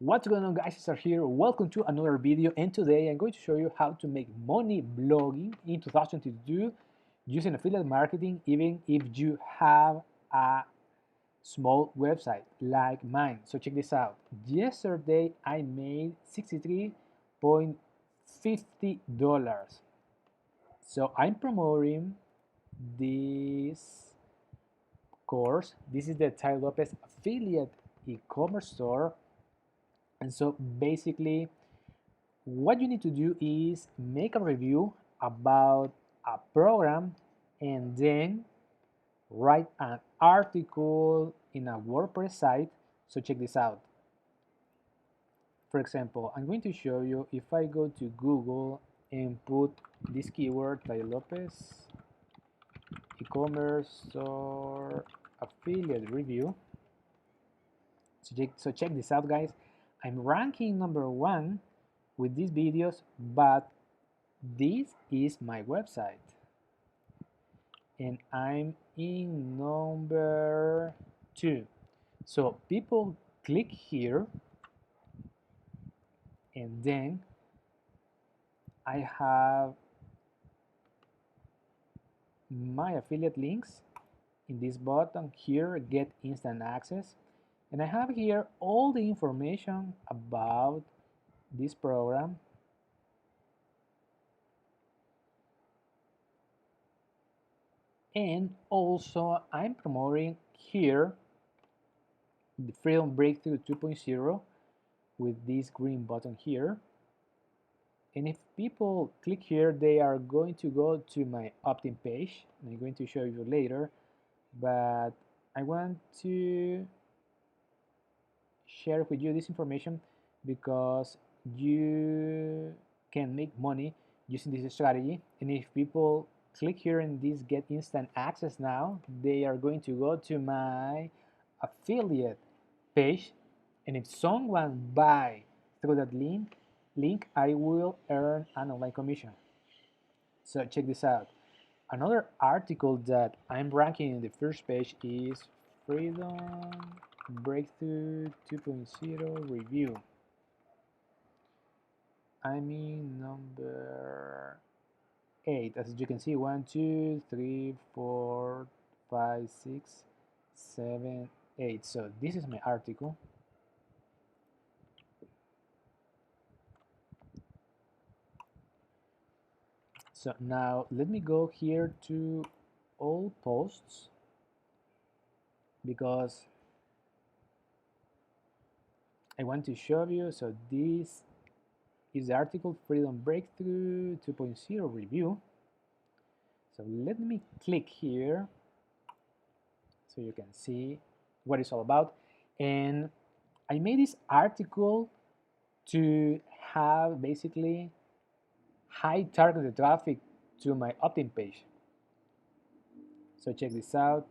What's going on, guys? Cesar here. Welcome to another video, and today I'm going to show you how to make money blogging in 2022 using affiliate marketing, even if you have a small website like mine. So check this out. Yesterday I made $63.50. So I'm promoting this course. This is the Ty Lopez affiliate e-commerce store. And so basically what you need to do is make a review about a program and then write an article in a WordPress site. So check this out. For example, I'm going to show you if I go to Google and put this keyword, Ty Lopez e-commerce store affiliate review. So check this out, guys. I'm ranking #1 with these videos, but this is my website and I'm in #2. So people click here and then I have my affiliate links in this button here, get instant access, and I have here all the information about this program. And also I'm promoting here the Freedom Breakthrough 2.0 with this green button here. And if people click here, they are going to go to my Optin page. I'm going to show you later, but I want to share with you this information because you can make money using this strategy. And if people click here in this get instant access now, they are going to go to my affiliate page, and if someone buy through that link, I will earn an online commission. So check this out. Another article that I'm ranking in the first page is Freedom Breakthrough 2.0 review. I'm in #8. As you can see, 1, 2, 3, 4, 5, 6, 7, 8. So this is my article. So now let me go here to all posts because I want to show you. So this is the article Freedom Breakthrough 2.0 review. So let me click here so you can see what it's all about. And I made this article to have basically high targeted traffic to my Optin page. So check this out.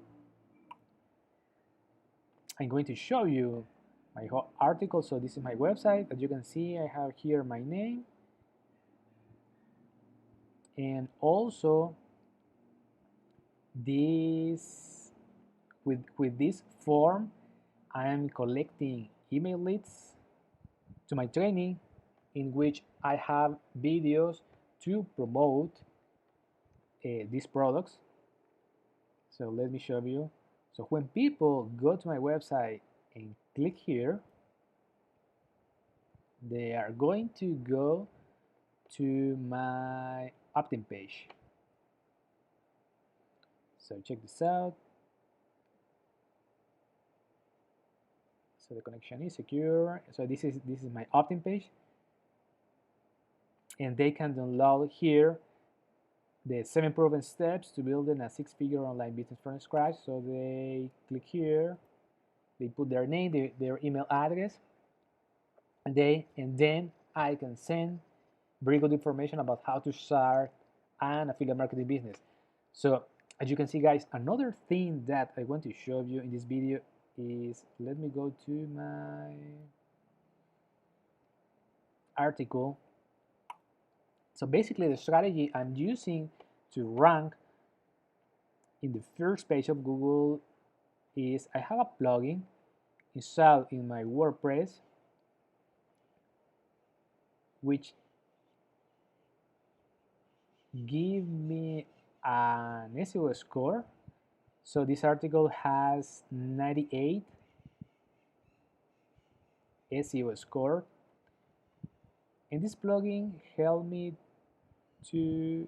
I'm going to show you my whole article. So this is my website. As you can see, I have here my name, and also this with this form I am collecting email leads to my training, in which I have videos to promote these products. So let me show you. So when people go to my website and click here, they are going to go to my Optin page. So check this out. So the connection is secure. So this is my Optin page, and they can download here the 7 proven steps to building a 6-figure online business from scratch. So they click here, they put their name, their email address, and then I can send very good information about how to start an affiliate marketing business. So as you can see, guys, another thing that I want to show you in this video is, let me go to my article. So basically the strategy I'm using to rank in the first page of Google is I have a plugin installed in my WordPress which give me an SEO score. So this article has 98 SEO score, and this plugin helped me to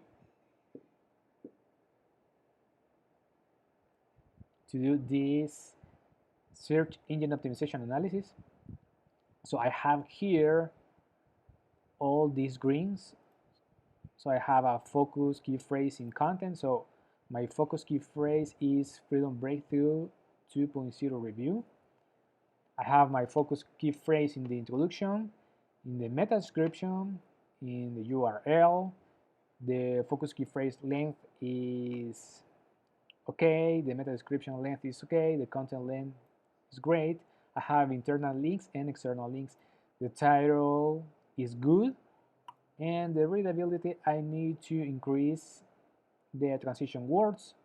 do this search engine optimization analysis. So I have here all these greens. So I have a focus key phrase in content. So my focus key phrase is Freedom Breakthrough 2.0 review. I have my focus key phrase in the introduction, in the meta description, in the URL. The focus key phrase length is okay, the meta description length is okay, the content length is great. I have internal links and external links. The title is good, and the readability, I need to increase the transition words,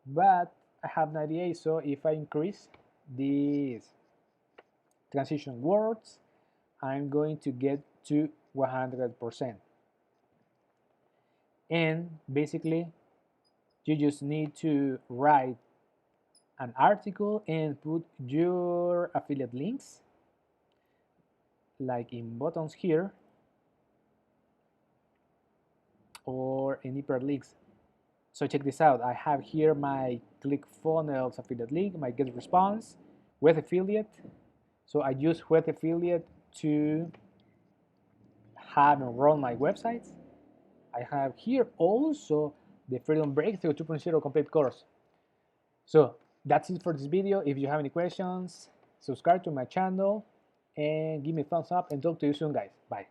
but I have 98, so if I increase these transition words, I'm going to get to 100%. And basically, you just need to write an article and put your affiliate links, like in buttons here, or in hyperlinks. So check this out. I have here my Clickfunnels affiliate link, my GetResponse, web affiliate. So I use web affiliate to have and run my websites. I have here also the Freedom Breakthrough 2.0 complete course. So that's it for this video. If you have any questions, subscribe to my channel and give me a thumbs up, and talk to you soon, guys. Bye.